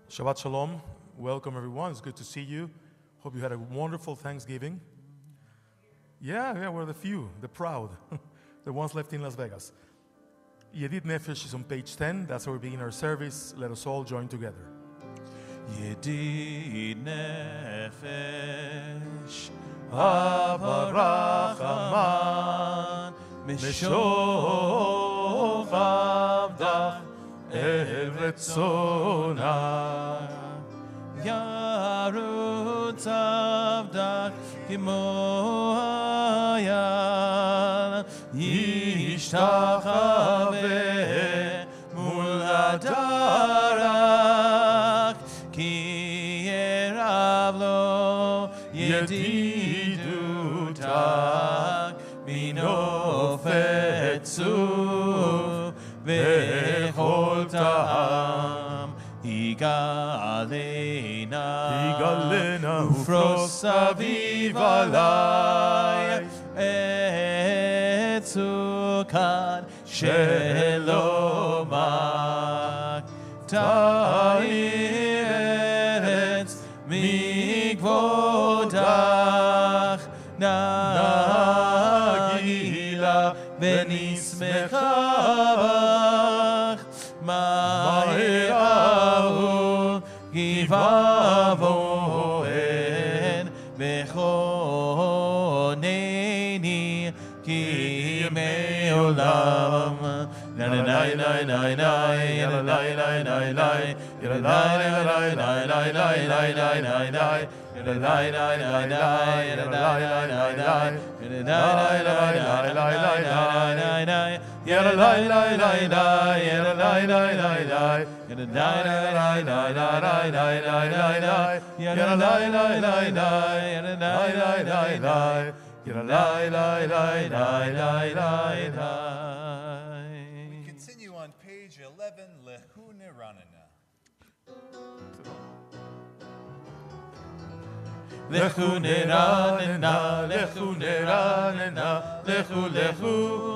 Shabbat Sholom. Welcome, everyone. It's good to see you. Hope you had a wonderful Thanksgiving. Yeah, we're the few, the proud, the ones left in Las Vegas. Yedid Nefesh is on page 10. That's how we begin our service. Let us all join together. Yedid Nefesh Avarachaman Meshov Avdach El Retzona Yarutz Avdach Kimo Hayal Yishtachave Mul Hadarak Ki Yerav Lo Yedidutak Minofetzu Vechol Ta'am Higalena Ufros Aviv Alai Etzukan Shelomak Ta'ir Eretz Mikvodach Nagila Venismechavach Ma'irahu Givavoen Vechoneni Ki Me'olam Nai nai nai nai nai nai nai nai We continue on page 11, Lehu Niranana. Lechu neranena, lechu neranena, lechu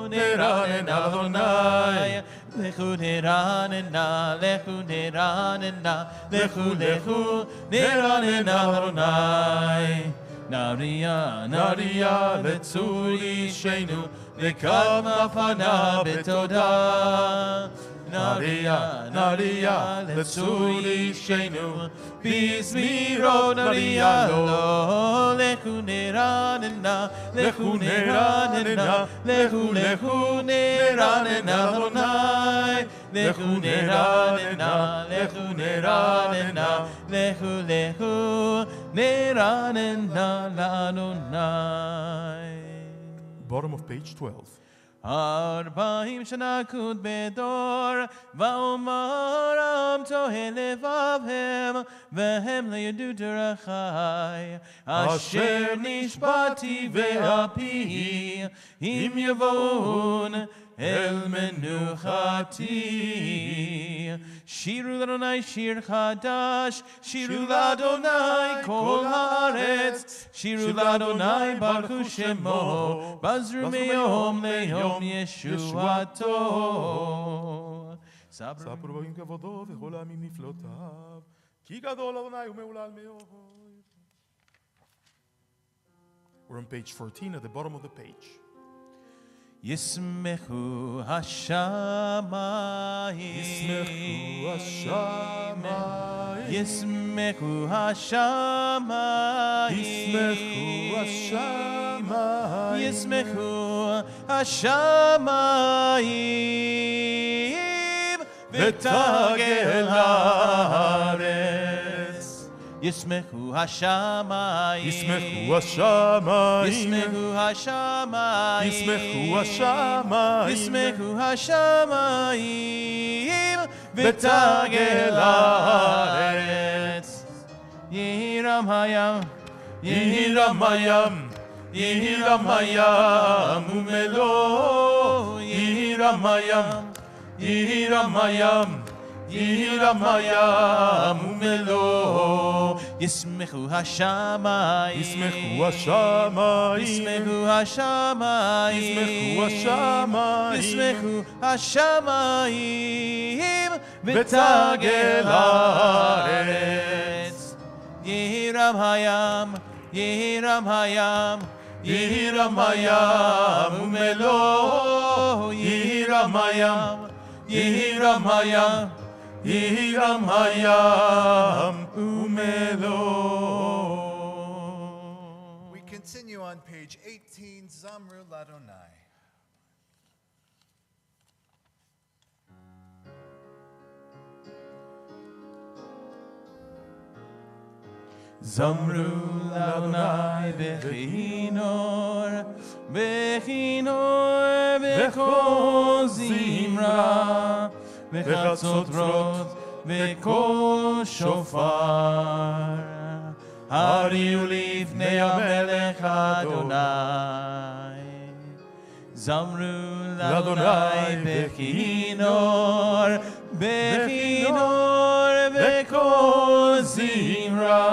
neranena Adonai. Lechu neranena, lechu neranena, lechu neranena Adonai. Naria letzuri shenu, lekadma fana betoda. Naria letzuri shenu, bismiro naria lo. Lechu neranena, lechu neranena, lechu neranena Adonai. Lechu neranena, lechu neranena, lechu neranena Adonai. Bottom of page 12. 40 שנה קוד בדור, ואומרם תוהה לבבהם, והם לא ידעו דרכי, אשר נשבעתי ואפי, אם יבואון אל מנוחתי. שירו לאדוני שיר חדש, שירו לאדוני כל הארץ, שירו לאדוני ברכו שמו, בזרו מיום ליום ישועתו. ספרו בגין כבודו וכל העמים נפלאותיו, כי גדול אדוני ומהולל מאוד. We're on page 14 at the bottom of the page. ישמחו השמיים, ישמחו השמיים, ישמחו השמיים, ותגל הארץ. ישמחו השמיים, ישמחו השמיים, ישמחו השמיים, ישמחו השמיים, ישמחו השמיים, ותגל הארץ. יהירם הים, יהירם הים, יהירם הים ומלוא, יהירם הים, יהירם הים, Yiram hayam umelo. Yismechu hashamayim. Yismechu hashamayim. Yismechu hashamayim. Yismechu hashamayim. Yismechu hashamayim. V'tagel haaretz. Yiram hayam. Yiram hayam. Yiram hayam umelo. Yiram hayam. Yiram hayam. Yiram hayam umelo. We continue on page 18, Zamru Ladonai. Zamru Ladonai bechinor, bechinor bechol zimra, bechatzot bechol shofar. Hariu lifnei hamelech Adonai. Zamru Ladonai bechinor, bechinor bechol zimra.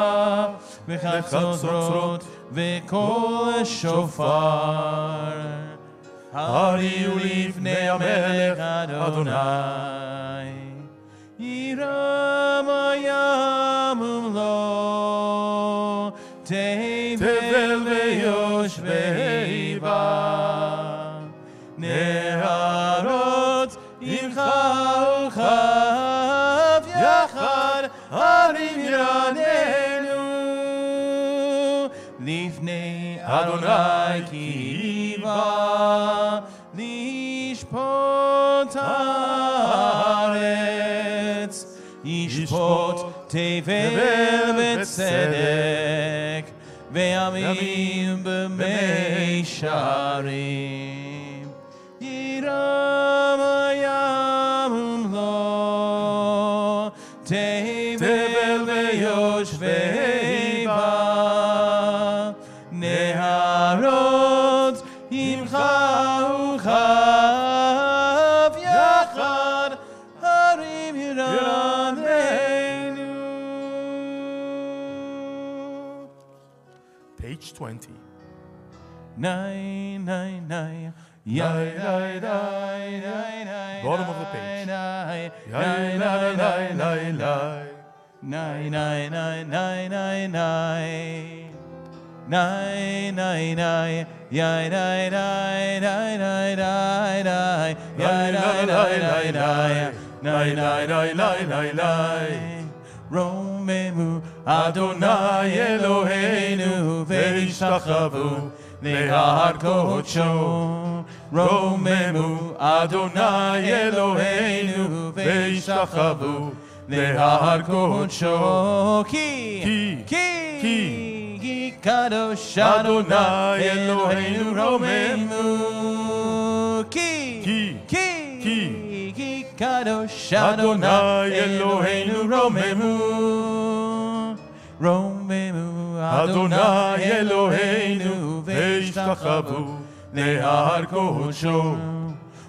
וחצוצרות וקול שופר הריעו לפני המלך אדוני ירם הים ומלוא תבל ויושבי בה נהרות עמך וכף יחד הרים ירדנו לפני אדוני כי בא לשפוט הארץ ישפוט תבל וצדק וימים במישרים ירם הים ומלוא תבל ויושבי בה נהרות עמך וכף יחד הרים ירדנו. Page 20. Nai, nai, nai. Yai, nai, nai, nai, nai. Bottom of the page. Nai, Yai, nai, nai, nai, nai. nai, nai, nai, nai, nai, nai. Nai, nai, nai. Yai, nai, nai, nai, nai, nai, nai. Yai, nai, nai, nai, nai. Nai, nai, nai, nai, nai, nai. רוממו אדוני אלוהינו והשתחוו להר קודשו רוממו אדוני אלוהינו והשתחוו להר קודשו כי קדוש אדוני אלוהינו רוממו כי קדוש אדוני אלוהינו רוממו אדוני אלוהינו והשתחוו להר קודשו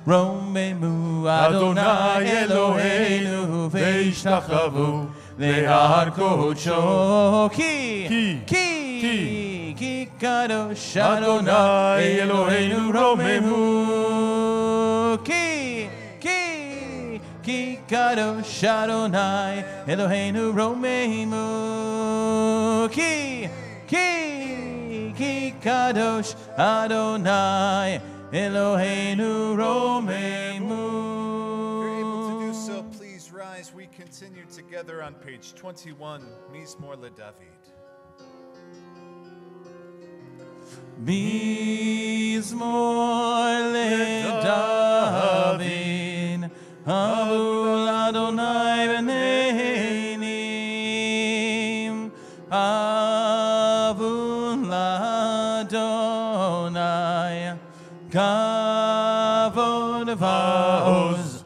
רוממו אדוני אלוהינו והשתחוו להר קודשו כי קדוש אדוני אלוהינו רוממו כי קדוש אדוני אלוהינו רוממו כי קדוש אדוני אלוהינו רוממו. If you're able to do so, please rise. We continue together on page 21, Mizmor LeDavid. מזמור לדוד אהבו לאדוני בנינים אהבו לאדוני כבוד ועוז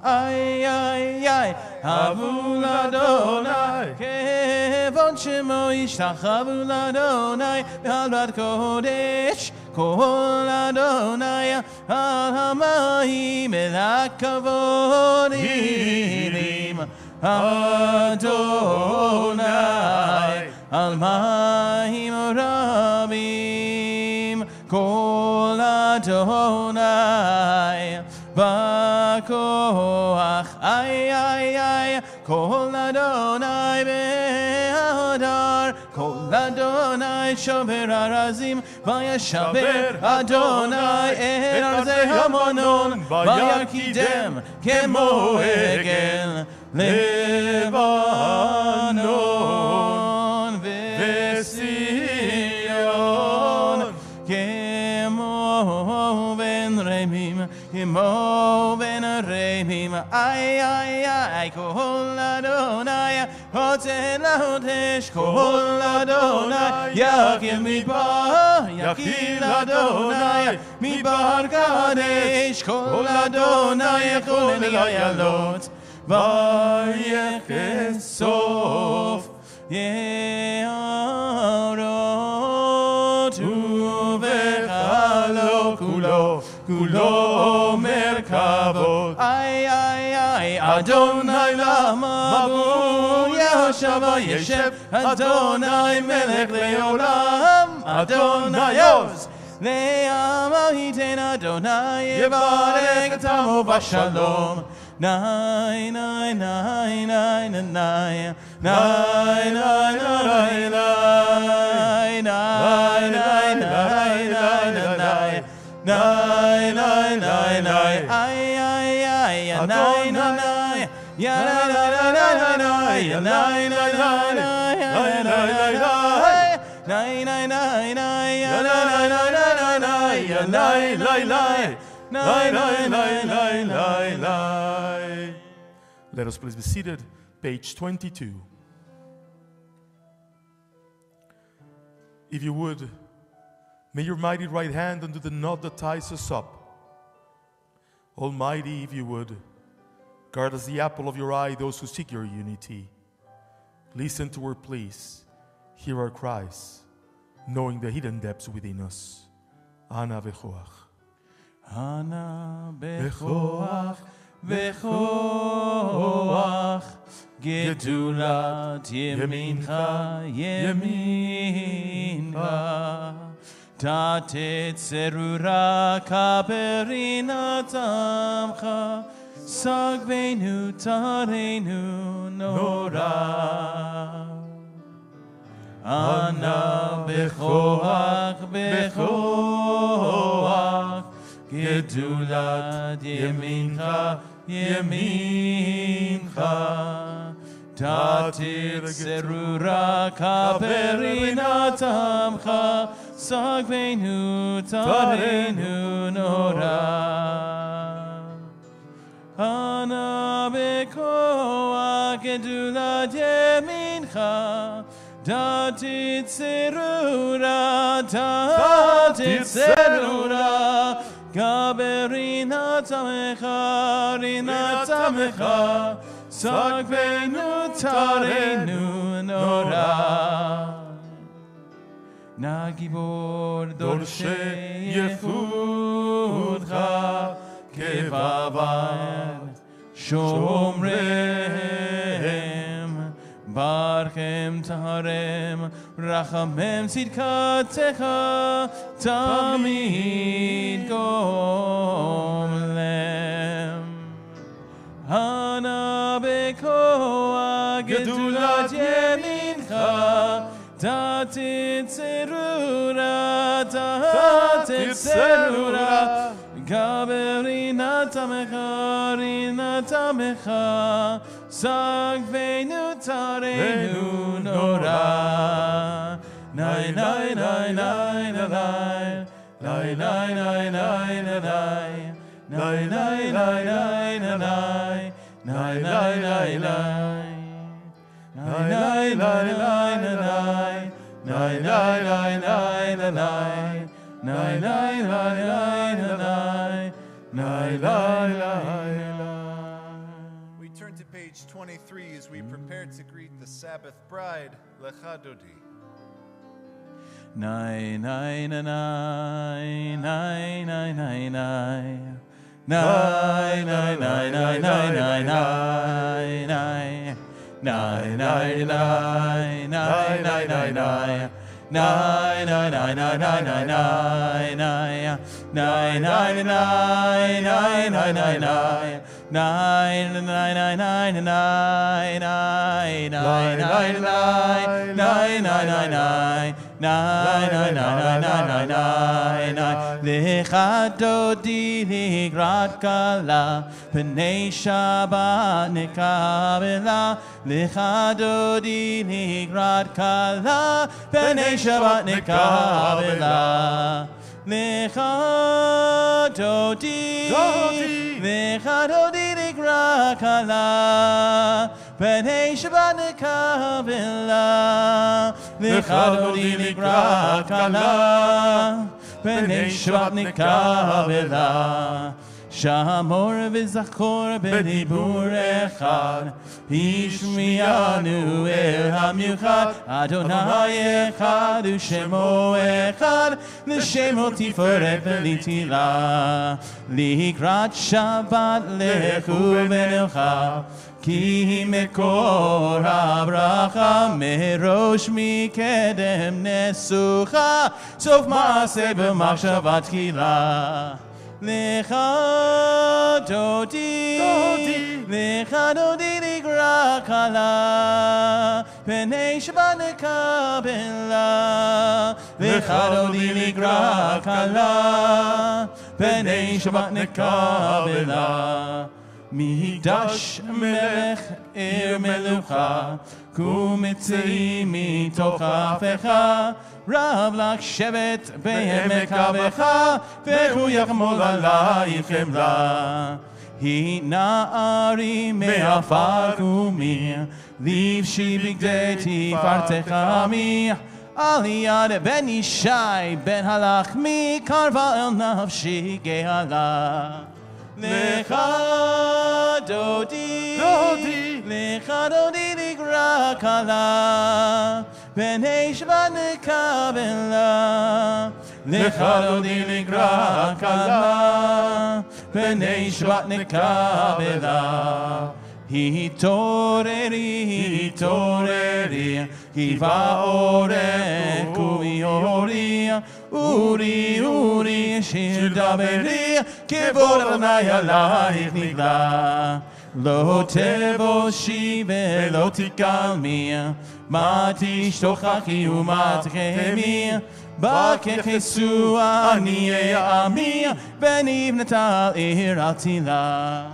אהבו לאדוני כבוד שמו ישתחוו לאדוני בעלת קודש כל אדוני על המים אל הכבוד ירים Adonai al mayim rabim kol Adonai bakoach ay kol Adonai be'adar kol Adonai shover arazim vayashaber Adonai el arzei hamonon vayakidem kemo egel Lebanon ve'Sion kemo ben remim ay kol Adonai hotel hodesh kol Adonai yakil Adonai midbar kadesh kol Adonai kol yalot Vayechesof Yeharot Uvechalo Kulo Merkavot Ay Adonai Lamabu Yehoshava Yeshev Adonai Melech Leolam Adonai Oz Le'ama Hiten Adonai Yevarech Tamo Vashalom Nai nai nai nai nai nai nai nai nai nai nai nai ay nai nai ya nai nai ya nai nai ya nai. Let us please be seated. Page 22. If you would, may your mighty right hand undo the knot that ties us up. Almighty, if you would, guard as the apple of your eye those who seek your unity. Listen to our pleas, hear our cries, knowing the hidden depths within us. Ana bechoach. Ana bechoach, bechoach, gedulat yemincha, yemincha. Tatet serura kaperina tamcha, sagvenu tarenu nora. Ana bechoach, bechoach, gedulat yemincha, yemincha. Tatit serura kaperina tamcha, sagvenu tarenu nora. Ana bechoach, gedulat yemincha, tatit serura, gaberina tamecha, rina tamecha, sagvenu tarenu nora. Nagibor dorshe yechudcha, kevavar shomrem, barchem taharem, rachamem tzidkatecha, tamid gomlem. Hana bekoach, gedulat yemincha, tatit serura, gaberina tamecha, rina tamecha, sagvenu tarenu nora. Nai nai nai nai nai nai nai nai nai nai nai nai nai nai nai nai nai nai nai. Nai nai nai nai nai nai nai nai nai nai nai nai nai. We turn to page 23 as we prepare to greet the Sabbath bride, Lecha Dodi. Nai nai nai nai nai nai nai Nai, nai, nai, nai, nai, nai, nai, nai. Nai, nai, nai, nai, nai, nai, nai. Nai, nai, nai, nai, nai, nai, nai, nai. Nai, nai, nai, nai, nai, nai, nai. Nai, nai, nai, nai, nai, nai, nai. Nai, nai, nai, nai, nai, nai, nai. Nai, nai, nai, nai, nai, nai, nai. Lecha dodi ligrat kala, pnei Shabbat nekabela. Lecha dodi ligrat kala, pnei Shabbat nekabela. Lecha dodi, lecha dodi ligrat kala, pnei Shabbat nekabela. Lecha dodi ligrat kala, pnei Shabbat nekabela. Shamor v'zachor b'dibur echad, Hishmiyanu el hamiuchad, Adonai echad u'shemo echad, l'shemo tiferet v'litila, likrat Shabbat lechu v'nilcha, Ki mekor habracha merosh mikedem nesucha, sof maaseh b'machshavat tchila. Lecha dodi, lecha dodi ligra kala, pnei Shabbat nekabela. Lecha dodi ligra kala, pnei Shabbat nekabela. Mikdash melech ir melucha, kumitzei mitoch afecha, Rav lak shevet be'emek avecha, ve'hu yachmol alayich chemla. Hi na'ari me'afar kumir, livshi bigdei tifartecha mi, Aliyad ben Yishai ben halachmi, karva el nafshi gehala. Lecha dodi, lecha dodi ligra kala, pnei Shabbat nekabela. Lecha dodi ligra kala, pnei Shabbat nekabela. Hitoreri, hitoreri, hivaore, kuiori, uri, uri, shir daveri, kevod Adonai alayich nigla. Lo tevoshi velo tikalmi, ma tishtochachi u'ma tchemi, ba'kechesu aniyei ami, v'nivneta al ir al tila.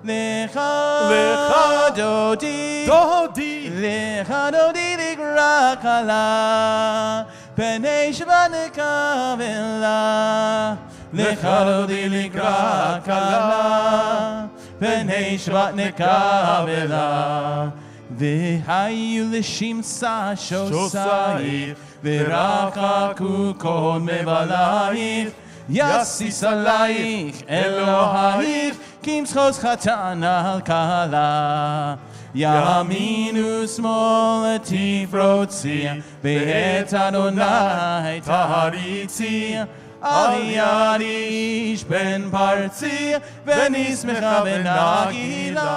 Lecha dodi, lecha dodi ligra kala, pnei Shabbat nekabela. Lecha dodi ligra kala, pnei Shabbat nekabela. V'hayu l'shimsa shosayich, v'rachaku kol mevalayich, Yasis alayich Elohayich, Kim tzchos chatan al kala. Yaminu smol tifrotzi, Be'et Adonai taharitzi, Aliyad ish ben parzi, V'nismecha v'nagila.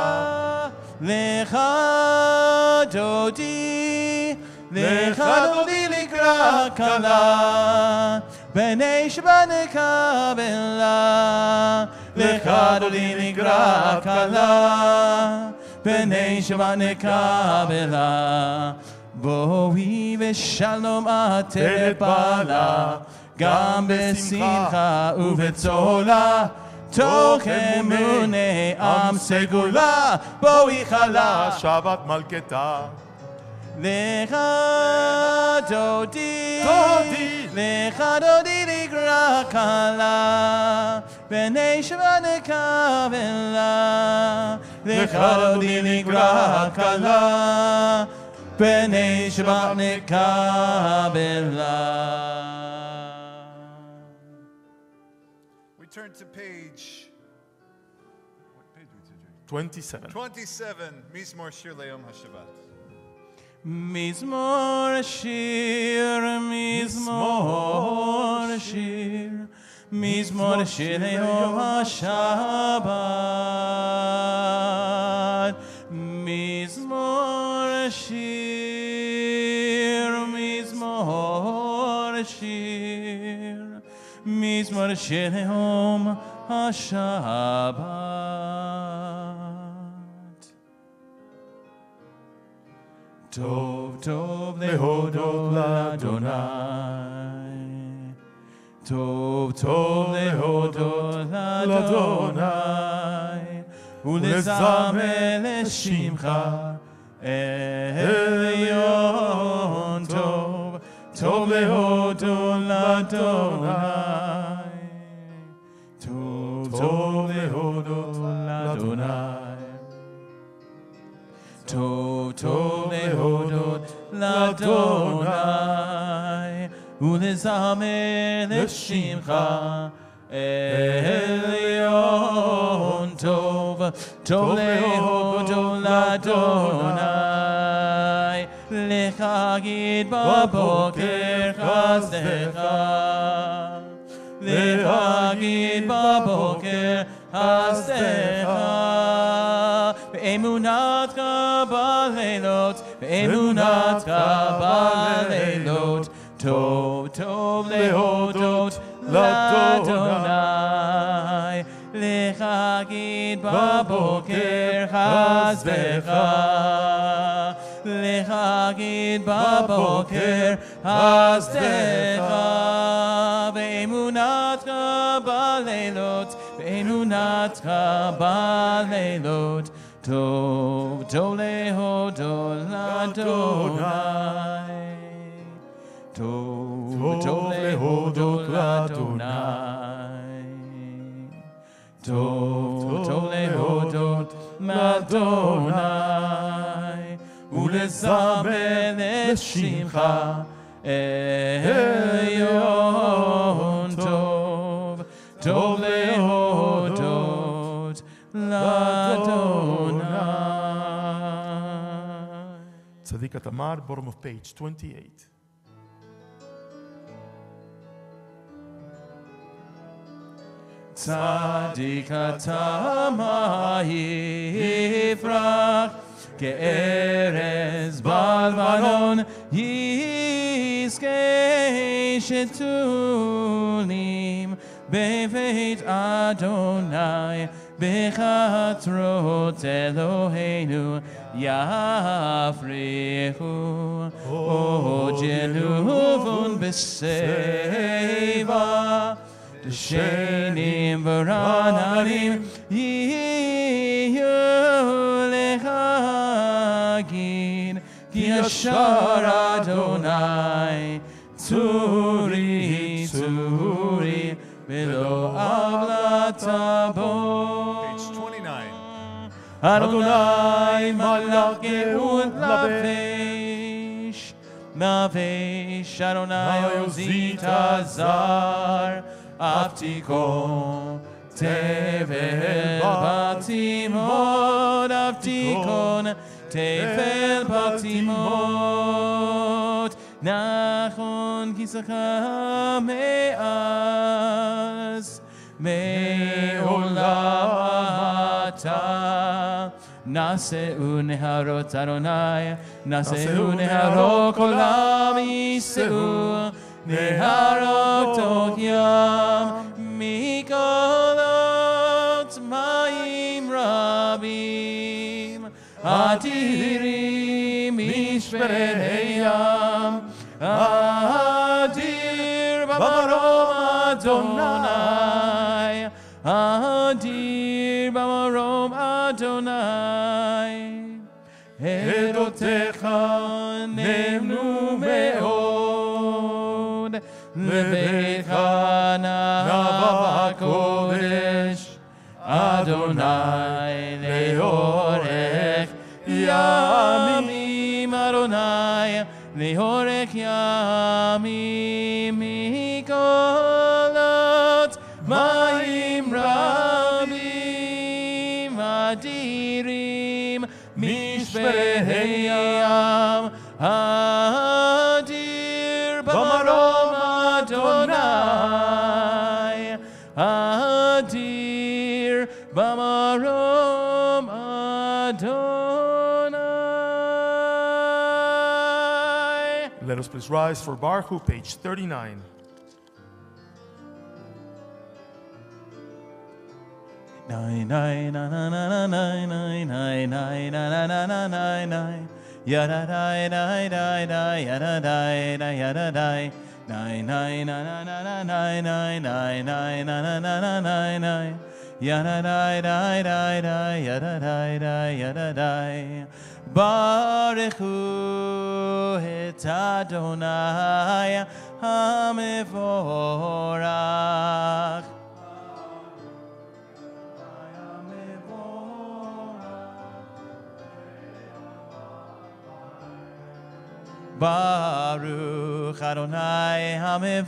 Lecha dodi, lecha dodi likra kala, pnei Shabbat nekabela. Lecha dodi likra kala, pnei Shabbat nekabela. Boi v'shalom ateret bala, gam besimcha uvetzola, toch emune am segula, boi chala Shabbat malketa. Lecha dodi, lecha dodi ligra kala, pnei Shabbat nekabela. Lecha dodi ligra kala, pnei Shabbat nekabela. We turn to page 27. 27, Mizmor Shir Le'Yom HaShabbat. Mizmor shir, mizmor shir, מזמור שיר יום השבת, מזמור שיר, מזמור שיר, מזמור שיר יום השבת. טוב טוב להודות לאדוני, טוב טוב להודות לאדוני, ולזמר לשמך עליון. טוב טוב להודות לאדוני, טוב טוב להודות לאדוני, טוב טוב להודות לאדוני, ולזמר לשמך עליון. טוב טוב להודות לאדוני, להגיד בבוקר חסדך, להגיד בבוקר חסדך, באמונתך בלילות, באמונתך בלילות. טוב טוב להודות לאדוני, להגיד בבוקר חסדך, להגיד בבוקר חסדך, באמונתך בלילות, באמונתך בלילות. טוב טוב להודות לאדוני, טוב טוב להודות לאדוני, טוב טוב להודות לאדוני, ולזמר לשמך עליון. טוב טוב להודות לאדוני. צדיק התמר, bottom of page 28. צדיק התמר יפרח, כארז בלבנון יזכה שתולים בבית אדוני, בחצרות אלוהינו יפריחו. עוד ילובון בשיבה, דשנים ורעננים יהיו להגיד, כי ישר אדוני צורי צורי ולא עוולתה בו. Page 29. אדוני מלך גאות לבש, לבש אדוני עוזית הזר, אבטיקון תבל בתימות, אבטיקון תבל בתימות. נכון כיסך מאז מעולם אתה. נשאו נהרות אדוני, נשאו נהרות עולם יישאו, נהרות עוד ים מקולות מים רבים, אדירים משפרי ים, אדיר במרום אדוני, אדיר במרום אדוני. עדותיך נאמנו מאוד, לביתך נאווה קודש, אדוני לאורך ימים, אדוני לאורך ימים, מקולות מים רבים, אדירים משפרי ים, אדיר במרום אדוני, Let us please rise for Baruch, page 39. Nine nine na na na nine nine nine nine na na na nine nine yada die die die die yada die die yada die nine nine na na na na nine nine nine nine na na na na nine nine yada die die die die yada die die yada die Baruch hu et Adonai hamevorach Baruch Adonai HaMevorach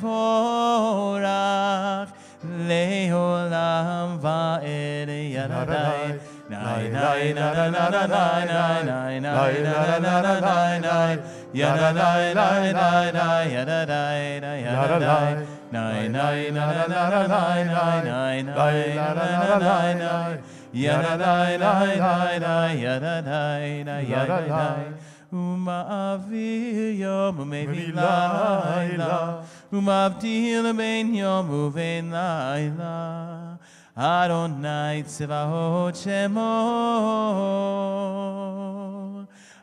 Leolam Va'ed Yadadai Nai nai na na na na nai nai nai nai na na na nai nai Yadadai nai nai nai Yadadai nai Yadadai Nai nai na na na na nai nai nai nai na na nai nai Yadadai nai nai nai Yadadai nai Yadadai Uma'avir yom u'mevin layla Uma'avdil ben yom u'ven layla Adonai tzvaot shemo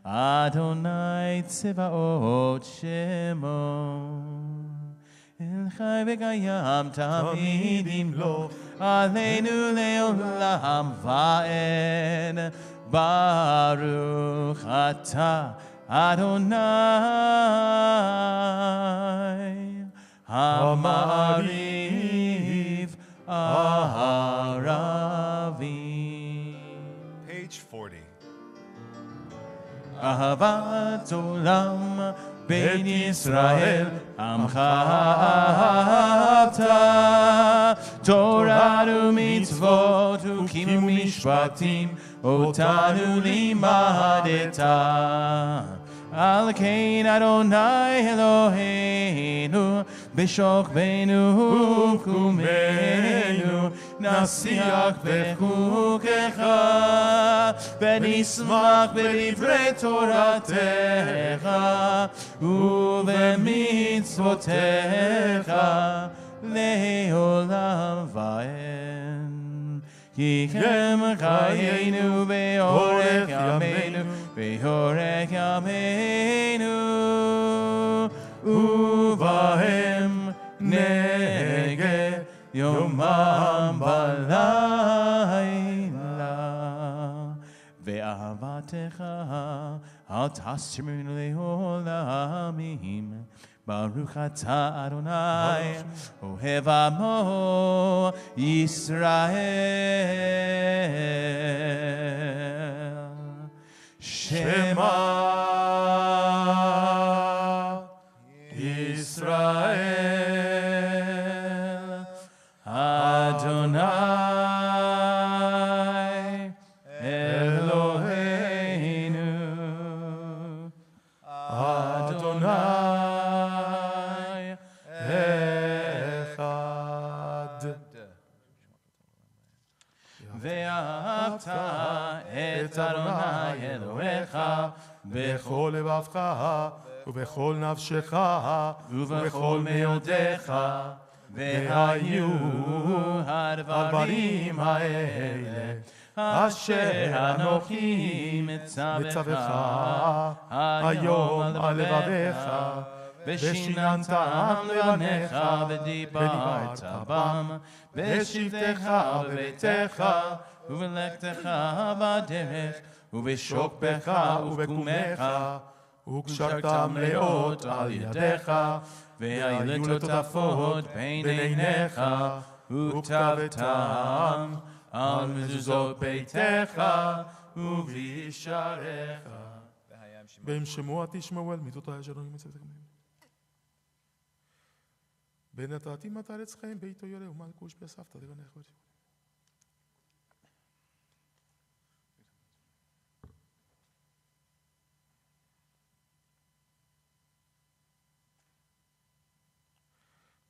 Adonai tzvaot shemo El chai v'kayam tamid imlo Aleinu le'olam va'ed Baruch atah Adonai Hamariv Aharavim. Page 40. Ahavat olam bein Yisrael Amcha ahavta Torah u'mitzvot u'kim u'mishpatim Otanu limadeta Al kein Adonai Eloheinu B'shok benu kumenu Nasiach b'chukecha V'nismach b'divrei Toratecha U'v'mitzvotecha Le'olam va'ed Ki chem chayenu ve'orech yameinu ve'orech yameinu uvahem neged yomam balayla ve'ahavatecha al tasminu le'olamim Baruch atah Adonai Ohev Amo Yisrael Shema Yisrael Adonai Eloheinu Adonai ואהבת את אדוני אלוהיך בכל לבבך ובכל נפשך ובכל מאודיך והיו הדברים האלה אשר אנוכי מצווך היום על לבביך ושיננתם לבניך ודיברת בם בשבתך ובביתך ובלכתך בדרך ובשוקבך ובקומך וקשרתם לאות על ידיך והיו לטפות בין עיניך וכתבתם על מזוזות ביתך ובשעריך והם שמוע תשמעו אל מיתותי אשר אני מצוותכם ונתתי מטרת חיים ביתו יורה ומלכוש בסבתא דבנך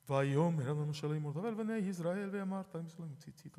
ויאמר אדוני שלום אל בני ישראל ואמרת להם שלום ציצית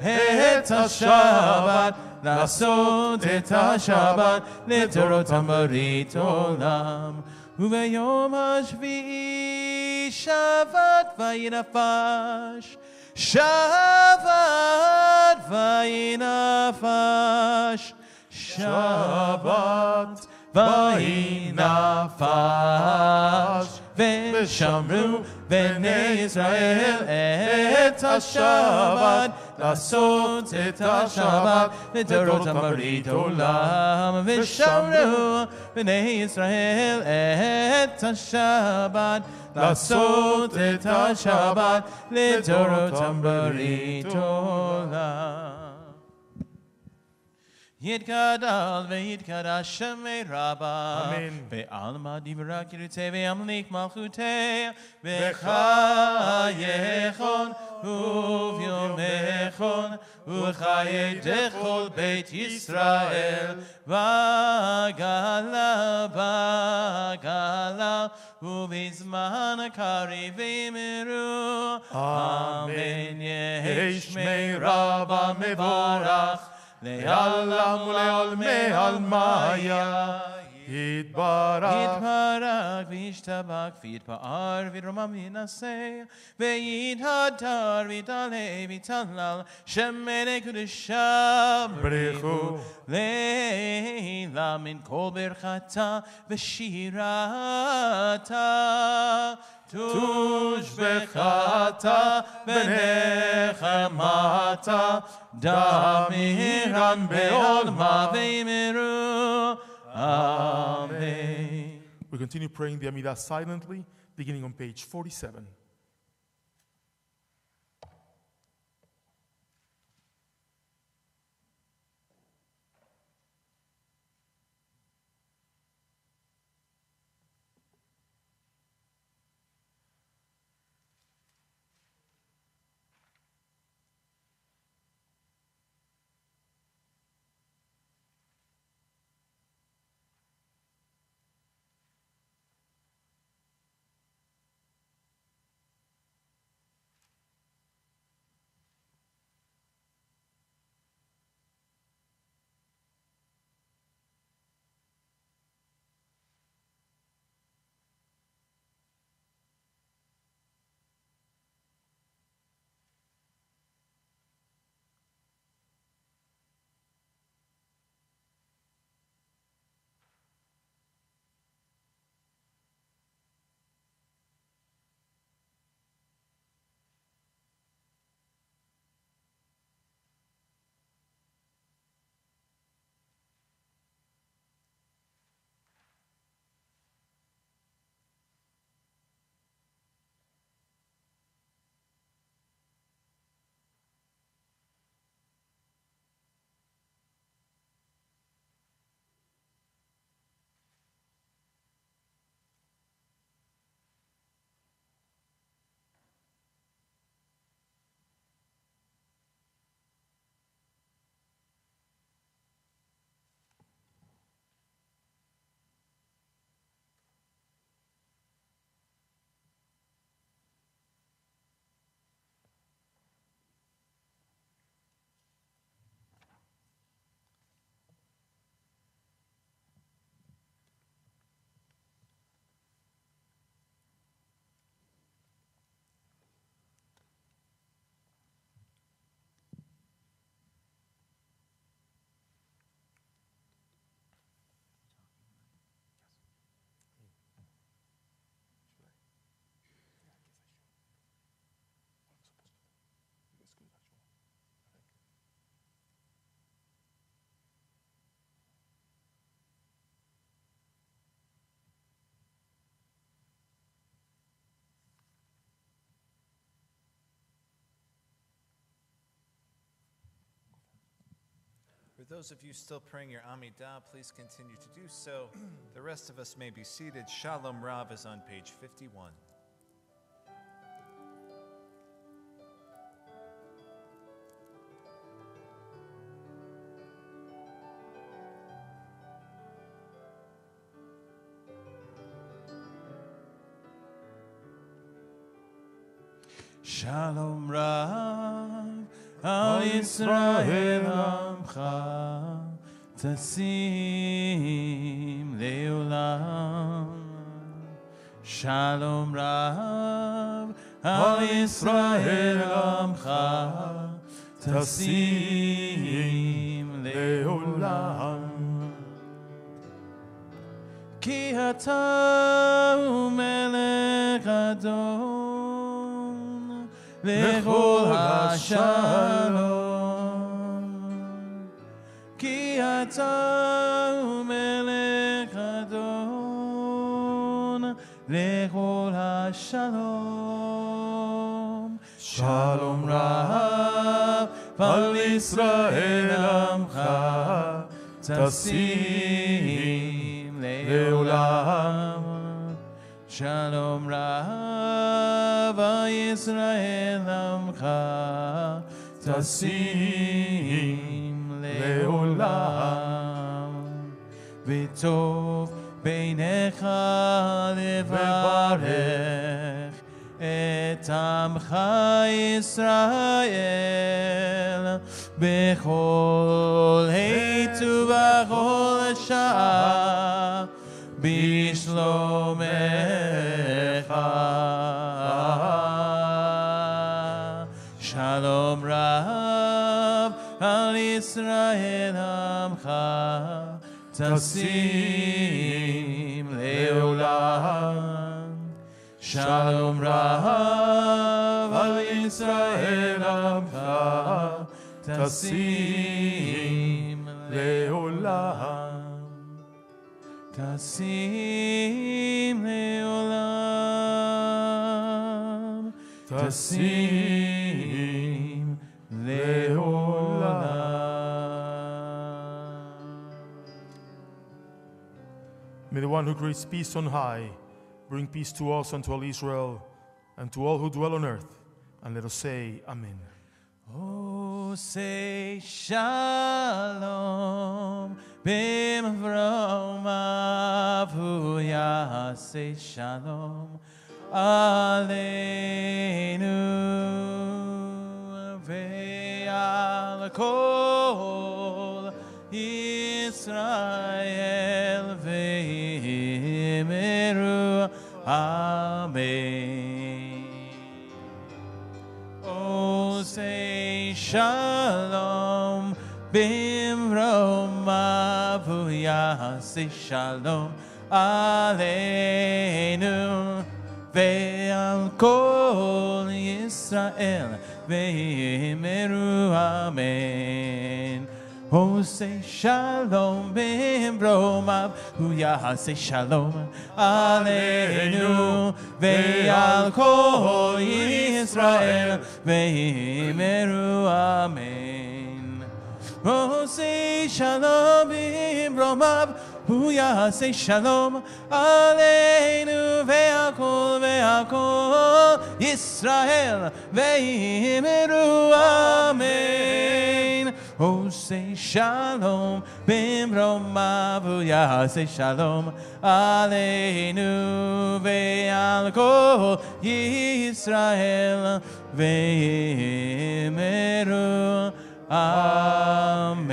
את השבת, לעשות את השבת לדורותם ברית עולם. וביום השביעי שבת וינפש, שבת וינפש, שבת וינפש. ושמרו בני ישראל את השבת, לעשות את השבת לדורותם ברית עולם. ושמרו בני ישראל את השבת, לעשות את השבת לדורותם ברית עולם. יתגדל ויתקדש שמי רבה, בעלמא דברה קריצי וימליך מלכותי, בחייכון וביומכון וחיי דכל בית ישראל, בגלה בגלה ובזמן הקריב אמרו, אמן. יהי שמי רבה מבורך, לעולם ולעולמי עלמיה. יתברך וישתבח ויתפאר וירומם וינשא ויתהדר ויתעלה ויתהלל שמי קדושה בריחו לילה מן כל ברכתה ושירתה. תושבחתה ונחמתה דמירן בעולמה ואמרו Amen. We continue praying the Amidah silently, beginning on page 47. For those of you still praying your Amidah, please continue to do so. The rest of us may be seated. Shalom Rav is on page 51. Shalom Rav, על ישראל עמך תשים לעולם. שלום רב על ישראל עמך תשים לעולם. כי אתה הוא מלך אדון לכל השלום. כי אתה הוא מלך אדון לכל השלום. שלום רב על ישראל עמך תשים לעולם. שלום רב על ישראל עמך תשים לעולם. וטוב בעיניך לברך את עמך ישראל בכל עת ובכל שעה בשלומך. שלום רב על ישראל עמך תשים לעולם. שלום רב על ישראל עמך תשים לעולם. תשים לעולם. תשים לעולם. May the one who creates peace on high bring peace to us and to all Israel and to all who dwell on earth. And let us say, Amen. Oh, say shalom b'mavrom avuya. Say shalom aleinu ve'al kol Israel ve'imiru. Amen. Oh, say shalom b'mavrom avuya. Say shalom aleinu ve'al kol Yisrael ve'imiru. Amen. Oh, say shalom b'mavrom avuya. Say shalom aleinu ve'al kol Yisrael ve'imiru. Amen. Oh, say shalom b'mavrom avuya. Say shalom aleinu ve'al kol Yisrael ve'imiru. Amen. Oh, say shalom b'mavrom avuya. Say shalom aleinu ve'al kol Yisrael ve'imiru. Amen.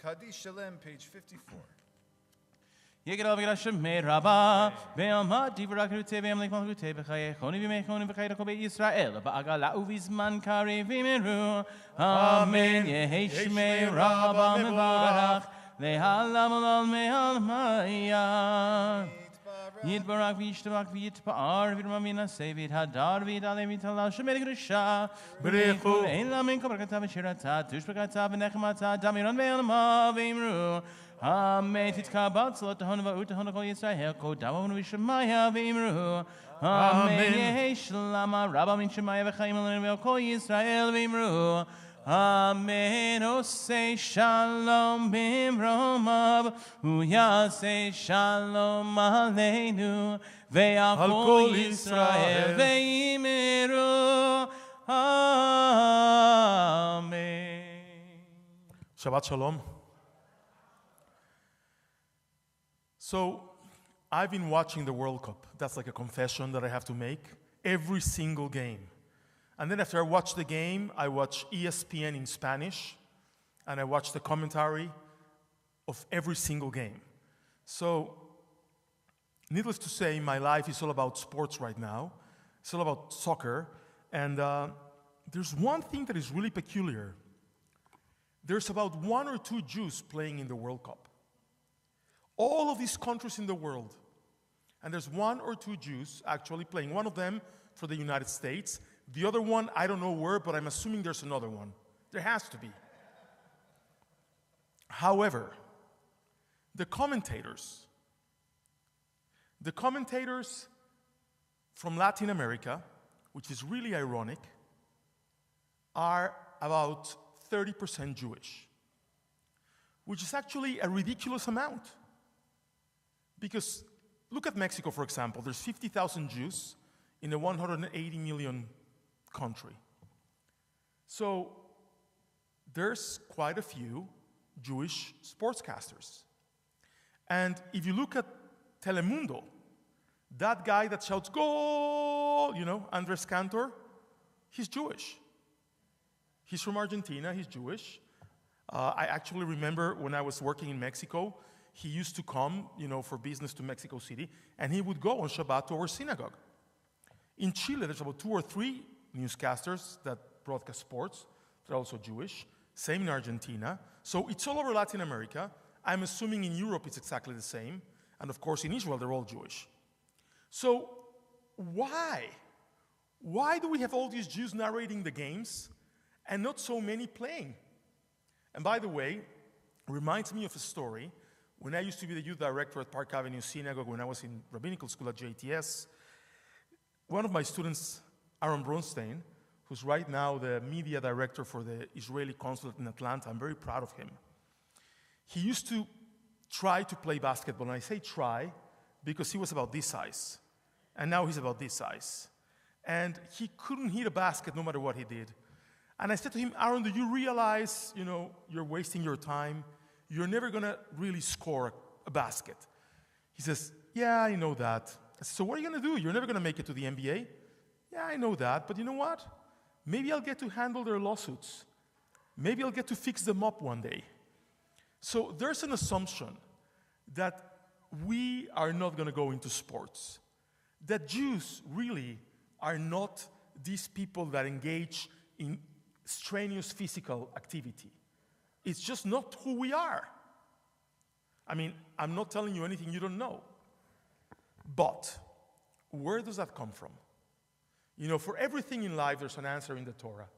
Kaddish Shalem, page 54. Yegel Avgashem me Rabba Be'alma Divrakute Be'amlik Malkute Bechaye Choni V'mechoni Bechaye Kobe Yisrael Ba'agala Uvizman Kare V'miru. Amen. Yehesh me Rabba Mevarach Le'alam Olal Me'almaya Yitbarak V'yishtabak V'yitpa'ar V'yirmamina Sevit Hadar V'yidale V'yitala Shemer Grusha B'rechu Elam Min Kobarkata V'shirata Tushbakata V'nechmata Damiron Ve'alma V'imru. Amen. Titkabal Tzlot Honva Utahon Kol Yisrael Kodavon V'Shemaya V'imru. Amen. Yehesh Lama Rabba Min Shemaya V'chaim Elonim Kol Yisrael V'imru. Amen. Oh, say shalom b'mavrom avuya. Say shalom aleinu ve'al kol Yisrael ve'imiru. Amen. Shabbat Shalom. So, I've been watching the World Cup. That's like a confession that I have to make. every single game. And then after I watch the game, I watch ESPN in Spanish, and I watch the commentary of every single game. So, needless to say, my life is all about sports right now. It's all about soccer. And there's one thing that is really peculiar. There's about 1 or 2 Jews playing in the World Cup. All of these countries in the world. And there's 1 or 2 Jews actually playing. One of them for the United States. The other one, I don't know where, but I'm assuming there's another one. There has to be. However, the commentators from Latin America, which is really ironic, are about 30% Jewish, which is actually a ridiculous amount. Because look at Mexico, for example. There's 50,000 Jews in a 180 million country. So there's quite a few Jewish sportscasters. And if you look at Telemundo, that guy that shouts, "Goal!" Andres Cantor, he's Jewish. He's from Argentina, he's Jewish. I actually remember when I was working in Mexico, he used to come, for business to Mexico City, and he would go on Shabbat to our synagogue. In Chile, there's about 2 or 3 newscasters that broadcast sports. They're also Jewish. Same in Argentina. So it's all over Latin America. I'm assuming in Europe it's exactly the same. And of course in Israel, they're all Jewish. So why? Why do we have all these Jews narrating the games and not so many playing? And by the way, it reminds me of a story. When I used to be the youth director at Park Avenue Synagogue, when I was in rabbinical school at JTS, one of my students, Aaron Bronstein, who's right now the media director for the Israeli consulate in Atlanta, I'm very proud of him. He used to try to play basketball, and I say try because he was about this size, and now he's about this size. And he couldn't hit a basket no matter what he did. And I said to him, "Aaron, do you realize, you're wasting your time? You're never going to really score a basket." He says, "Yeah, I know that." I said, "So what are you going to do? You're never going to make it to the NBA." "Yeah, I know that, but you know what? Maybe I'll get to handle their lawsuits. Maybe I'll get to fix them up one day." So there's an assumption that we are not going to go into sports, that Jews really are not these people that engage in strenuous physical activity. It's just not who we are. I mean, I'm not telling you anything you don't know. But where does that come from? For everything in life, there's an answer in the Torah.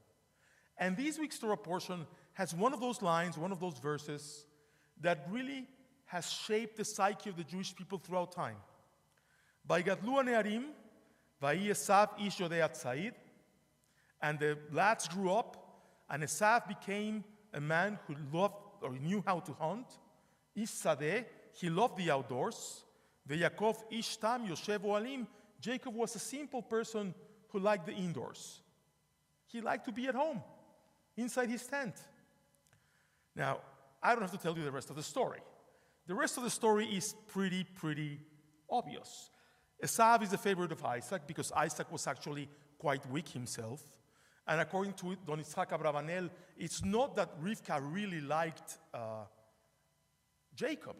And this week's Torah portion has one of those lines, one of those verses that really has shaped the psyche of the Jewish people throughout time. "Vaygadlu hane'arim, va'yi Esav ish yodei tza'id." And the lads grew up, and Esav became a man who loved or knew how to hunt. Ish sadeh, he loved the outdoors. Ve'Yakov ish tam yoshev oalim. Jacob was a simple person who liked the indoors. He liked to be at home, inside his tent. Now, I don't have to tell you the rest of the story. The rest of the story is pretty obvious. Esav is the favorite of Isaac because Isaac was actually quite weak himself. And according to Don Yitzhak Abravanel, it's not that Rivka really liked Jacob,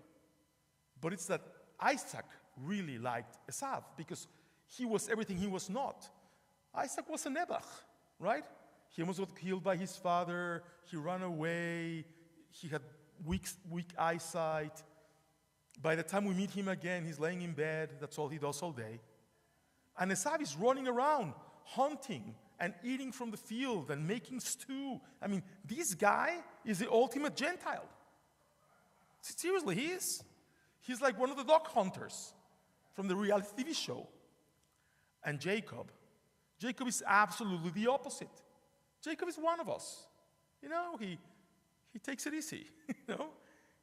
but it's that Isaac really liked Esav because he was everything he was not. Isaac was a Nebuch, right? He almost got killed by his father. He ran away. He had weak eyesight. By the time we meet him again, he's laying in bed. That's all he does all day. And Esav is running around, hunting and eating from the field and making stew. I mean, this guy is the ultimate Gentile. Seriously, he is. He's like one of the dog hunters from the reality TV show. And Jacob is absolutely the opposite. Jacob is one of us. He takes it easy.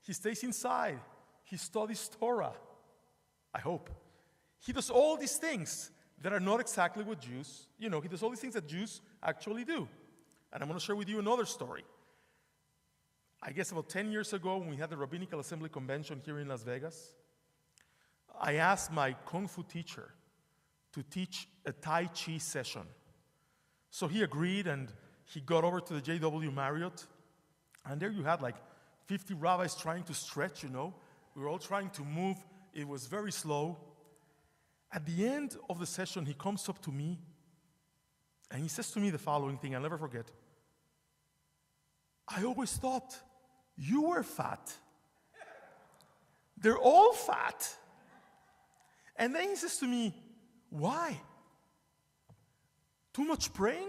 He stays inside. He studies Torah. I hope. He does all these things that are not exactly what Jews, he does all these things that Jews actually do. And I'm going to share with you another story. I guess about 10 years ago, when we had the Rabbinical Assembly Convention here in Las Vegas, I asked my Kung Fu teacher to teach a Tai Chi session. So he agreed, and he got over to the JW Marriott, and there you had like 50 rabbis trying to stretch, We were all trying to move. It was very slow. At the end of the session, he comes up to me, and he says to me the following thing, I'll never forget. I always thought you were fat. They're all fat. And then he says to me, why? Too much praying?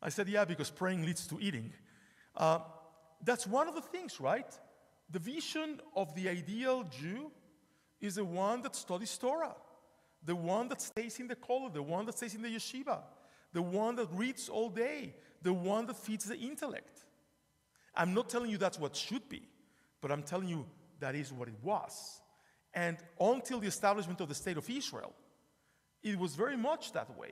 I said, yeah, because praying leads to eating. That's one of the things, right? The vision of the ideal Jew is the one that studies Torah, the one that stays in the kollel, the one that stays in the yeshiva, the one that reads all day, the one that feeds the intellect. I'm not telling you that's what should be, but I'm telling you that is what it was. And until the establishment of the state of Israel, it was very much that way.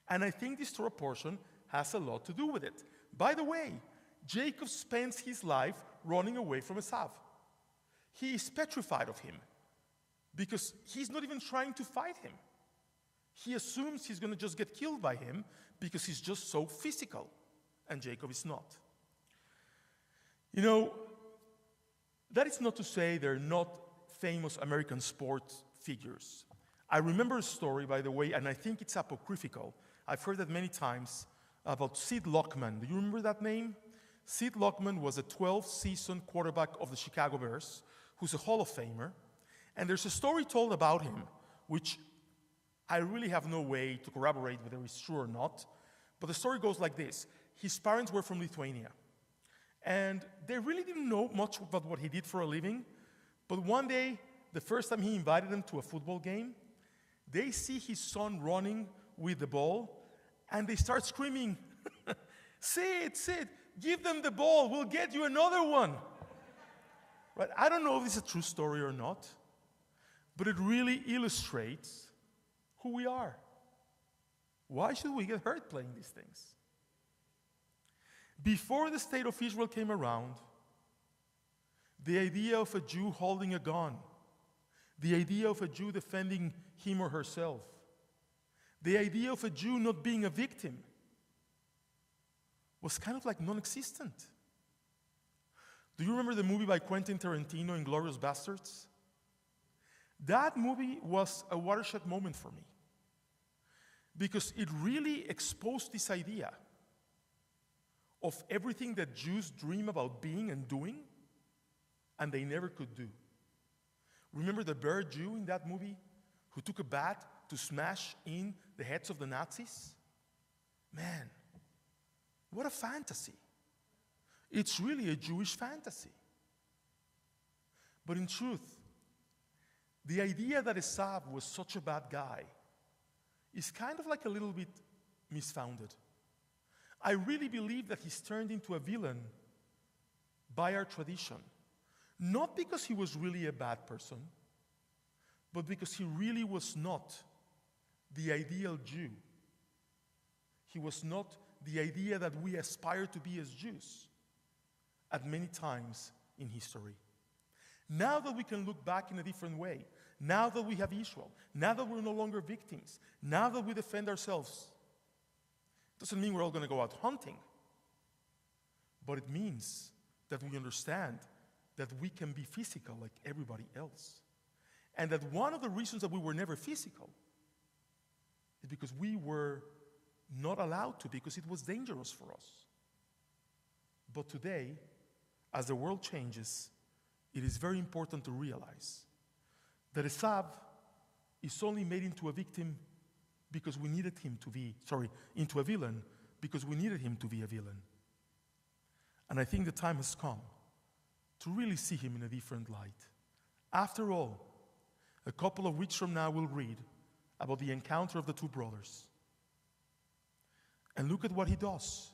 And I think this Torah portion has a lot to do with it. By the way, Jacob spends his life running away from Esav. He is petrified of him because he's not even trying to fight him. He assumes he's going to just get killed by him because he's just so physical, and Jacob is not. That is not to say they're not famous American sports figures. I remember a story, by the way, and I think it's apocryphal. I've heard that many times about Sid Luckman. Do you remember that name? Sid Luckman was a 12-season quarterback of the Chicago Bears, who's a Hall of Famer. And there's a story told about him, which I really have no way to corroborate whether it's true or not. But the story goes like this. His parents were from Lithuania. And they really didn't know much about what he did for a living. But one day, the first time he invited them to a football game, they see his son running with the ball, and they start screaming, Sid, give them the ball, we'll get you another one. Right? I don't know if this is a true story or not, but it really illustrates who we are. Why should we get hurt playing these things? Before the state of Israel came around, the idea of a Jew holding a gun, the idea of a Jew defending him or herself, the idea of a Jew not being a victim was kind of like non-existent. Do you remember the movie by Quentin Tarantino, Inglourious Basterds? That movie was a watershed moment for me because it really exposed this idea of everything that Jews dream about being and doing, and they never could do. Remember the bear Jew in that movie who took a bat to smash in the heads of the Nazis? Man, what a fantasy. It's really a Jewish fantasy. But in truth, the idea that Esav was such a bad guy is kind of like a little bit misfounded. I really believe that he's turned into a villain by our tradition. Not because he was really a bad person, but because he really was not the ideal Jew. He was not the idea that we aspire to be as Jews at many times in history. Now that we can look back in a different way, now that we have Israel, now that we're no longer victims, now that we defend ourselves, doesn't mean we're all going to go out hunting. But it means that we understand that we can be physical like everybody else. And that one of the reasons that we were never physical is because we were not allowed to, because it was dangerous for us. But today, as the world changes, it is very important to realize that Esav is only made into a victim because we needed him to be, into a villain because we needed him to be a villain. And I think the time has come to really see him in a different light. After all, a couple of weeks from now we'll read about the encounter of the two brothers. And look at what he does.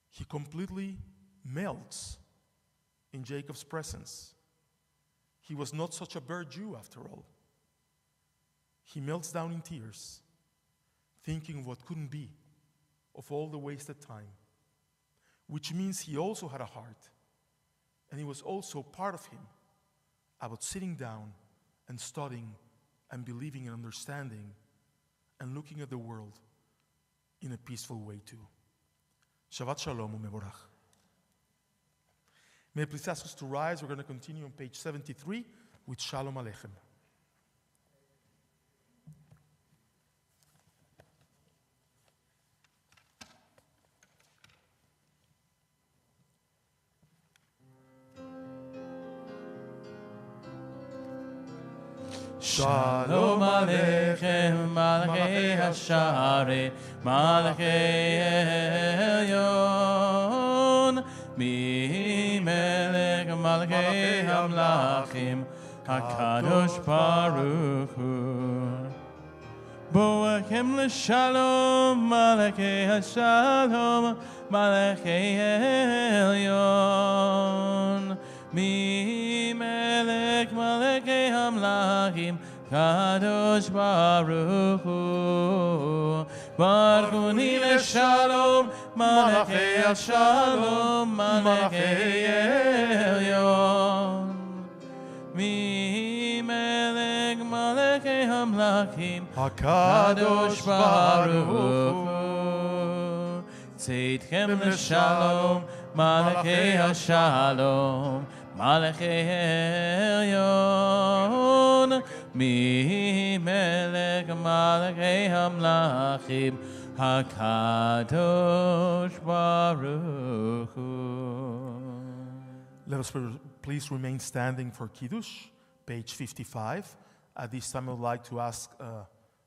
He completely melts in Jacob's presence. He was not such a bad Jew after all. He melts down in tears, thinking of what couldn't be, of all the wasted time, which means he also had a heart, and it was also part of him about sitting down and studying and believing and understanding and looking at the world in a peaceful way too. Shabbat Shalom u'mevorach. May I please ask us to rise. We're going to continue on page 73 with Shalom Aleichem. Shalom Aleichem, Malachei Hashare, Malachei Elyon, Mi Melech Malachei Hamlachim, HaKadosh Baruch Hu. Boachem l'shalom, Malachei Hashalom, Malachei Elyon, Mi Melech Malachei Hamlachim, Kadosh Baruch Hu. Baruch l'shalom, Malachei Hashalom, Malachei Elyon, Mi Melech Malachei Hamlachim, HaKadosh Baruch Hu. Tzidchem l'shalom, Malachei Hashalom, Malachei Elyon, Mi Melech Malachei Hamlachim, HaKadosh Baruch Hu. Let us please remain standing for Kiddush, page 55. At this time, I would like to ask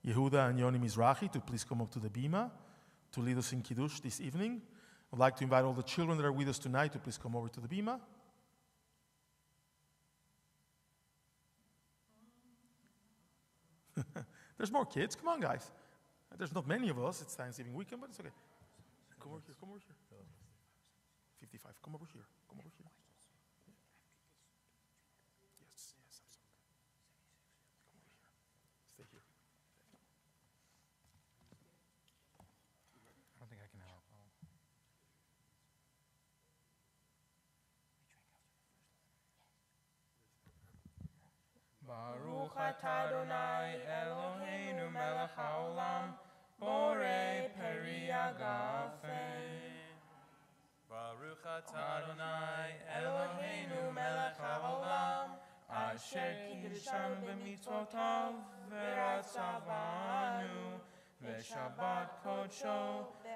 Yehuda and Yoni Mizrahi to please come up to the bima to lead us in Kiddush this evening. I'd like to invite all the children that are with us tonight to please come over to the bima. There's more kids. Come on, guys. There's not many of us. It's Thanksgiving weekend, but it's okay. Come over here. Come over here. 55. Come over here. Come over here. Yes, absolutely. Come over here. Stay here. I don't think I can help. Baruch atah Adonai Eloheinu melech haolam, borei peri agafen. Baruch atah Adonai Eloheinu melech haolam, asher kiddeshanu b'mitzvotav v'ratzavanu v'shabbat kodsho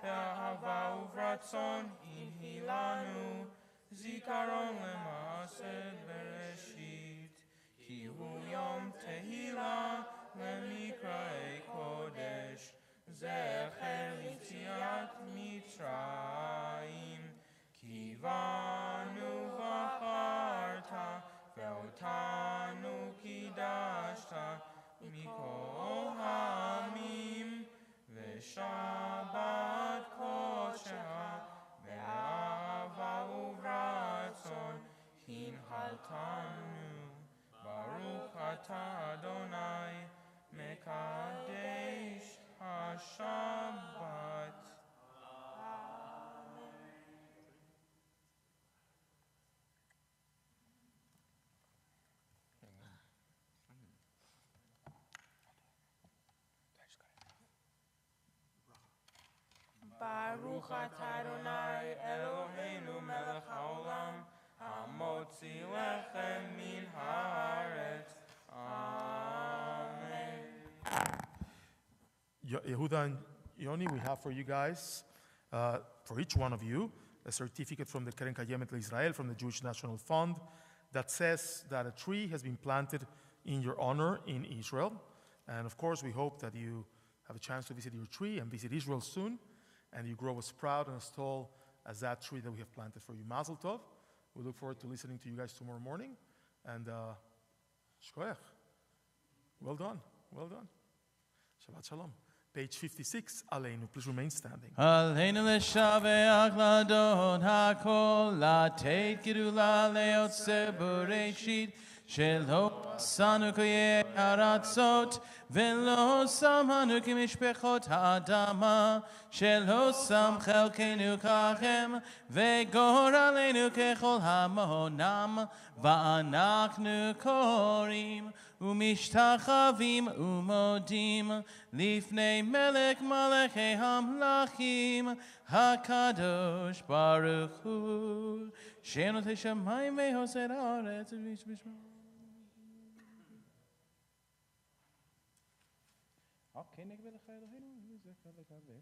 v'ahava uvratzon inhilanu zikaron l'maaseh bereshit. Ki hu yom tehila lemikra'ei kodesh, zecher yitziat Mitzrayim. Ki vanu v'charta ve'otanu kidashta mikol hamim ve'shabbat kodsheha ve'ahava uvratzon hinhaltanu. Baruch atah Adonai mekadesh hashabbat. Baruch atah Adonai Eloheinu melech haolam, hamotzi lechem min haaretz. Amen. Yehuda and Yoni, we have for you guys, for each one of you, a certificate from the Keren Kayemet Israel, from the Jewish National Fund, that says that a tree has been planted in your honor in Israel. And of course, we hope that you have a chance to visit your tree and visit Israel soon, and you grow as proud and as tall as that tree that we have planted for you. Mazel Tov. We look forward to listening to you guys tomorrow morning. And shkoyach. Well done. Well done. Shabbat Shalom. Page 56, Aleinu. Please remain standing. Aleinu l'shaveach l'adon hakol, lateit gedula le'otzeh b'reishit, shelo sanu koyei haratzot, velo samanu kimishpechot ha'adama, shelo sam chelkenu kachem, vegor aleinu kechol hamonam, va'anachnu korim, ומשתחווים ומודים לפני מלך מלכי המלכים הקדוש ברוך הוא שנותן שמיים ועושה את הארץ ואיש בשמו. אוקיי, נקבל לך אלוהינו וזכר לקבל.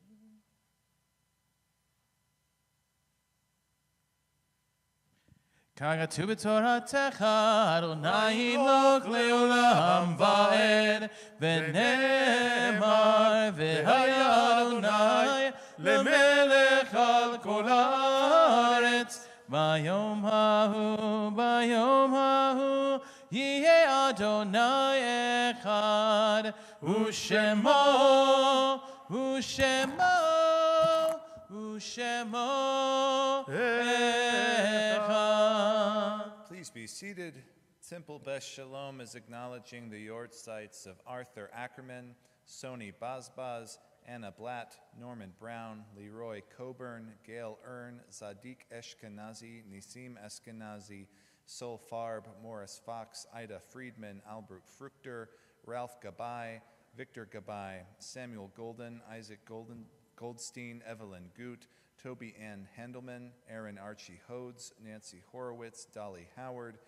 ככתוב בתורתך, אדוני אלוק לעולם ועד, ונאמר, והיה אדוני למלך על כל הארץ. ביום ההוא, יהיה אדוני אחד, ושמו אחד. Please be seated. Temple Beth Sholom is acknowledging the yort sites of Arthur Ackerman, Sony Bazbaz, Anna Blatt, Norman Brown, Leroy Coburn, Gail Earn, Zadik Eshkenazi, Nisim Eskenazi, Sol Farb, Morris Fox, Ida Friedman, Albert Fruchter, Ralph Gabay, Victor Gabay, Samuel Golden, Isaac Goldstein, Evelyn Goot, Toby Ann Handelman, Aaron Archie Hodes, Nancy Horowitz, Dolly Howard,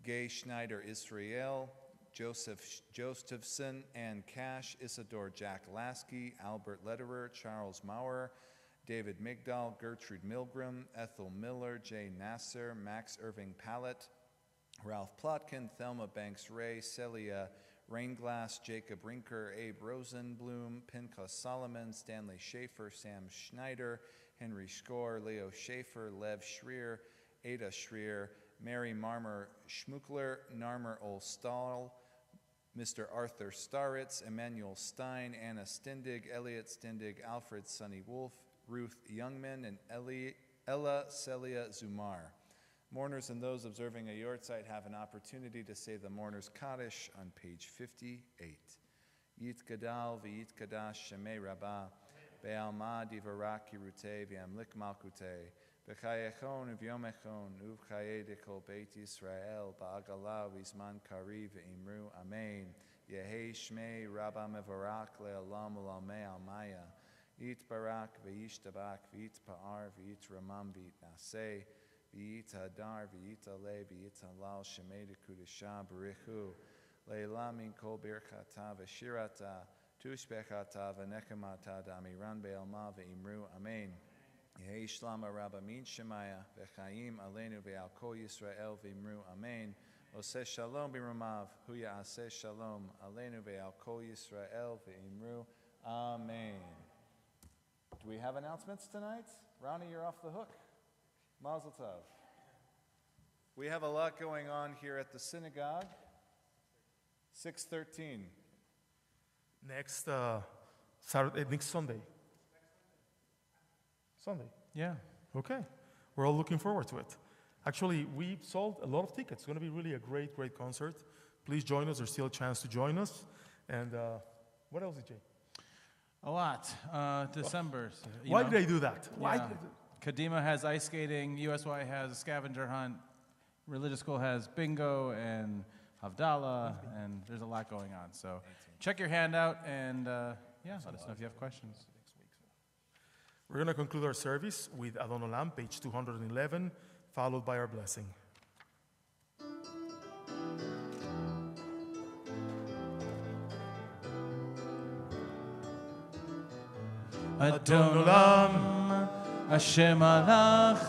Gay Schneider Israel, Joseph Josephson, Ann Cash, Isidore Jack Lasky, Albert Lederer, Charles Maurer, David Migdal, Gertrude Milgram, Ethel Miller, Jay Nasser, Max Irving Pallett, Ralph Plotkin, Thelma Banks Ray, Celia Rainglass, Jacob Rinker, Abe Rosenblum, Pinchas Solomon, Stanley Schaefer, Sam Schneider, Henry Skor, Leo Schaefer, Lev Schreer, Ada Schreer, Mary Marmer Schmuckler, Narmer Olstahl, Mr. Arthur Staritz, Emmanuel Stein, Anna Stendig, Elliot Stendig, Alfred Sonny Wolf, Ruth Youngman, and Ella Celia Zumar. Mourners and those observing a yortzeit have an opportunity to say the mourner's Kaddish on page 58. Yit Gadal v'yit Kadash Shemei Rabbah, Be'alma divarak kirute v'yamlik malkute, B'chayechon v'yomechon uv'chaye dekol Beit Yisrael, Ba'agala v'izman kari v'imru, Amen. Yehi Shmei Rabba Mevarak le'alam u'lamei almaya, Yit Barak v'yishtabak v'yit Pa'ar v'yit Ramam v'yit Naseh, V'yit Hadar, V'yit Ale, V'yit Halal, Shemei Dekudesha, B'richu, Leila min kol birchata, V'shirata, Tushbechata, V'nechemata, Damiran Be'alma, V'imru, Amen. Yehi Shlama Rabba min Shemaya, V'chaim Aleinu Ve'al Kol Yisrael, V'imru, Amen. Oseh Shalom B'ramav, Huya Aseh Shalom, Aleinu Ve'al Kol Yisrael, V'imru, Amen. Do we have announcements tonight? Ronnie, you're off the hook. Mazel tov. We have a lot going on here at the synagogue. 6:13. Next Saturday, next Sunday. Sunday. Yeah. Okay. We're all looking forward to it. Actually, we sold a lot of tickets. It's going to be really a great concert. Please join us. There's still a chance to join us. And what else, Jay? A lot. December. Why did they do that? Why? Yeah. Kadima has ice skating, USY has a scavenger hunt, religious school has bingo and Havdalah, and there's a lot going on. So check your handout and let us know if you have questions. We're going to conclude our service with Adon Olam, page 211, followed by our blessing. Adon Olam Hashem alach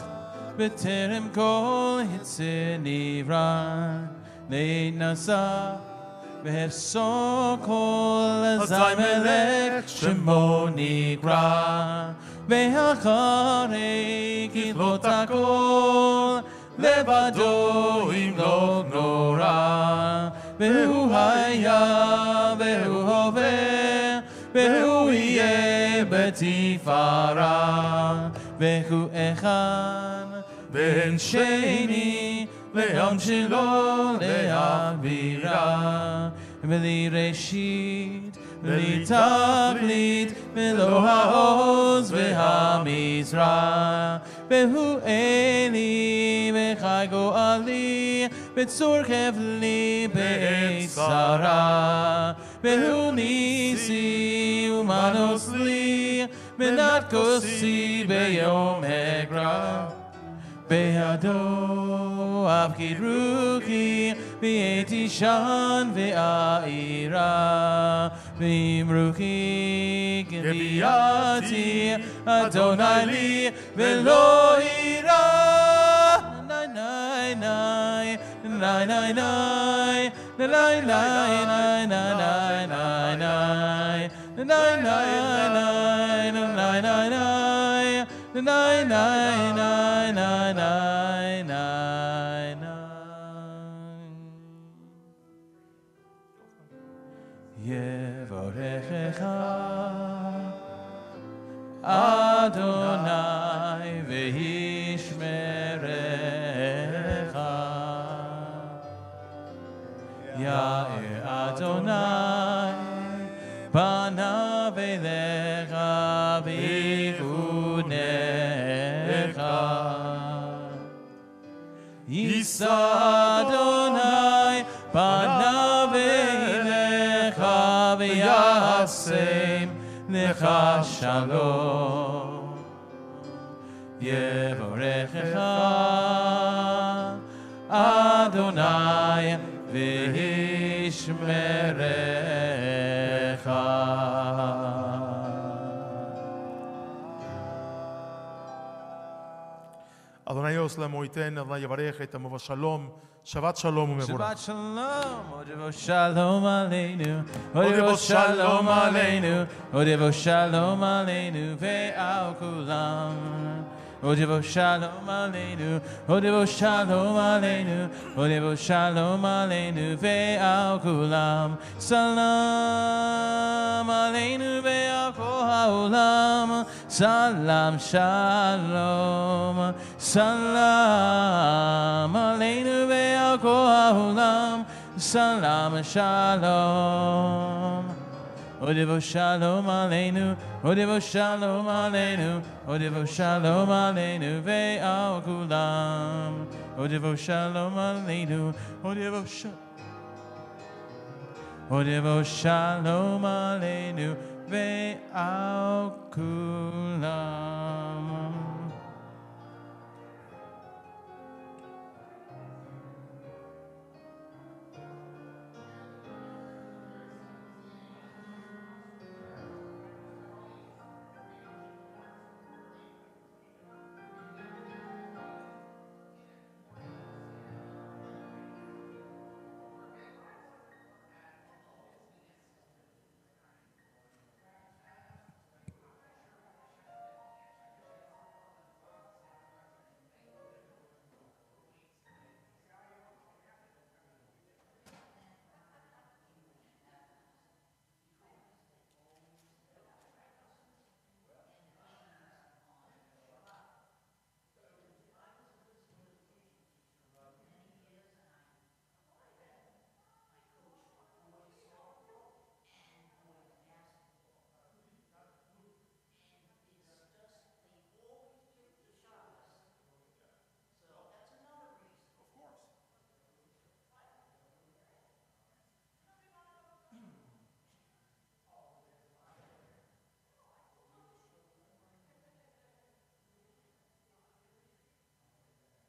b'terem kol hitzir nivra le'nasa v'hefso kol azay melech shemo nikra ve'acharei kilot hakol levado imlok nora ve'hu haya ve'hu hoveh ve'hu yeh betifara Vehu echad, ben sheni, le'am shelo, le'avira, v'li reshit, v'li tachlit, v'lo ha'oz, v'hamizra, vehu eli, חי גואלי, בצור חבלי בעת צרה, והוא ניסי ומנוס לי, מנת כוסי ביום אקרא. בידו אבקיד רוחי, בעת אישן ואירה, ועם רוחי גביעתי, אדוני לי ולא אירה. ניי ניי ניי, ניי ניי ניי, ניי ניי ניי, ניי ניי ניי, ניי ניי ניי, ניי ניי ניי. Nai nai nai nai nai nai nai. Yevorechecha Adonai v'yishmerecha. Ya'er Adonai panav elecha v'yivunecha. Yisa Adonai panav elecha v'yasem lecha shalom. Yevorechecha Adonai v'yishmerecha. אדוני יוסלם מויתן, אדוני יברך את עמו בשלום, שבת שלום ומבורך. Shabbat shalom, Odevo shalom aleinu, Odevo shalom aleinu, Odevo shalom aleinu, ve'al kulam. Odevo shalom aleinu, Odevo shalom aleinu, Odevo shalom aleinu, ve'al kulam. Salam aleinu ve'al kol ha'olam. Salam shalom, salam aleinu ve'al kol ha'olam. Salam shalom. Odevo shalom aleinu, Odevo shalom aleinu, Odevo shalom aleinu ve'al kulam. Odevo shalom aleinu, Odevo shalom aleinu ve'al kulam.